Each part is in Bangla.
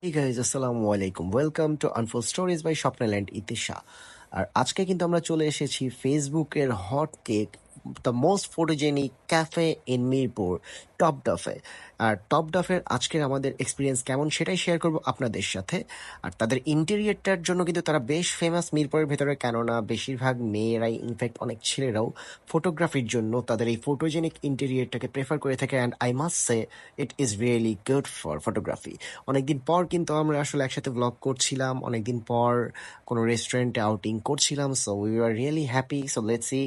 Hey guys, আসসালামু আলাইকুম। Welcome to unfold stories by Swapna land Itisha. আর আজকে কিন্তু আমরা চলে এসেছি ফেসবুকের hot cake, the most photogenic cafe in Mirpur, top ডাফে। আর টপ ডাফের আজকের আমাদের এক্সপিরিয়েন্স কেমন সেটাই শেয়ার করব আপনাদের সাথে। আর তাদের ইন্টেরিয়রটার জন্য কিন্তু তারা বেশ ফেমাস মিরপুরের ভেতরে, কেননা বেশিরভাগ মেয়েরাই, ইনফ্যাক্ট অনেক ছেলেরাও ফটোগ্রাফির জন্য তাদের এই ফটোজেনিক ইন্টেরিয়রটাকে প্রেফার করে থাকে। And I must say it is really good for photography. অনেকদিন পর কিন্তু আমরা আসলে একসাথে ব্লগ করছিলাম, অনেকদিন পর কোনো রেস্টুরেন্টে আউটিং করছিলাম। So we are really happy. So let's see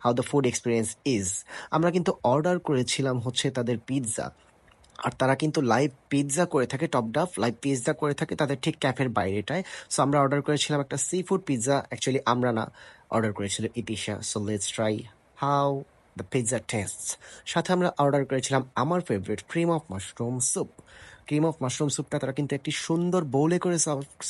how the food experience is. আমরা কিন্তু অর্ডার করেছিলাম হচ্ছে তাদের পিৎজা। আর তারা কিন্তু লাইভ পিৎজা করে থাকে, টপ ডাফ লাইভ পিৎজা করে থাকে তাদের ঠিক ক্যাফের বাইরেটায়। সো আমরা অর্ডার করেছিলাম একটা সি ফুড পিৎজা। অ্যাকচুয়ালি আমরা না, অর্ডার করেছিল Itisha. So let's try how the pizza tastes. সাথে আমরা অর্ডার করেছিলাম আমার favourite cream of mushroom soup. Cream of mushroom স্যুপটা তারা কিন্তু একটি সুন্দর বোলে করে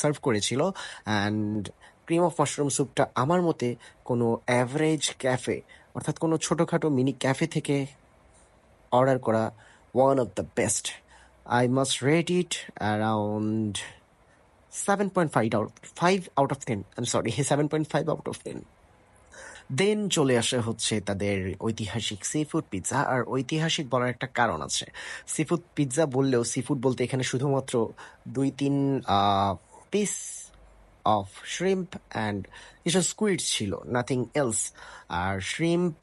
সার্ভ করেছিল। অ্যান্ড ক্রিম অফ মাশরুম স্যুপটা আমার মতে কোনো অ্যাভারেজ ক্যাফে, অর্থাৎ কোনো ছোটোখাটো মিনি ক্যাফে থেকে অর্ডার করা one of the best. I must rate it around 7.5 out of 10. I'm sorry, 7.5 out of 10. দেন চলে আসে হচ্ছে তাদের ঐতিহাসিক সি ফুড পিৎজা। আর ঐতিহাসিক বলার একটা কারণ আছে। সি ফুড পিৎজা বললেও সি ফুড বলতে এখানে শুধুমাত্র 2-3 পিস অফ শ্রিম্প অ্যান্ড কিছু স্কুইড ছিল, নাথিং এলস। আর শ্রিম্প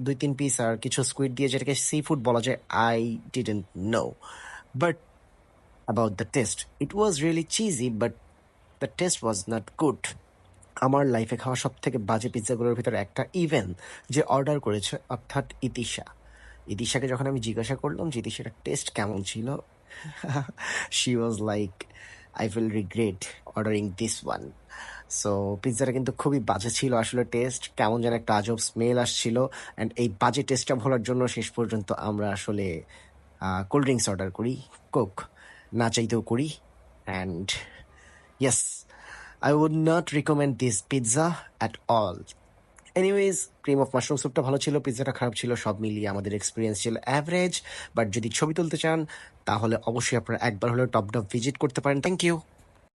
2-3 পিস আর কিছু স্কুইড দিয়ে যেটাকে সি ফুড বলা যায়, I didn't know. But about the taste, it was really cheesy, but the taste was not good. আমার লাইফে খাওয়া সব থেকে বাজে পিৎজাগুলোর ভিতরে একটা, ইভেন যে অর্ডার করেছে অর্থাৎ ইতিশা। ইতিশাকে যখন আমি জিজ্ঞাসা করলাম যে ইতিশাটার টেস্ট কেমন ছিল, she was like, I will regret ordering this one. So পিৎজাটা কিন্তু খুবই বাজে ছিল আসলে। টেস্ট কেমন যেন একটা আজব স্মেল আসছিল। অ্যান্ড এই বাজে টেস্টটা ভোলার জন্য শেষ পর্যন্ত আমরা আসলে কোল্ড ড্রিঙ্কস অর্ডার করি, কোক না চাইতেও করি। And yes, I would not recommend this pizza at all. Anyways, cream of mushroom স্যুপটা ভালো ছিল, পিৎজাটা খারাপ ছিল। সব মিলিয়ে আমাদের এক্সপিরিয়েন্স ছিল অ্যাভারেজ। বাট যদি ছবি তুলতে চান তাহলে অবশ্যই আপনারা একবার হলেও টপ ডপ ভিজিট করতে পারেন। Thank you.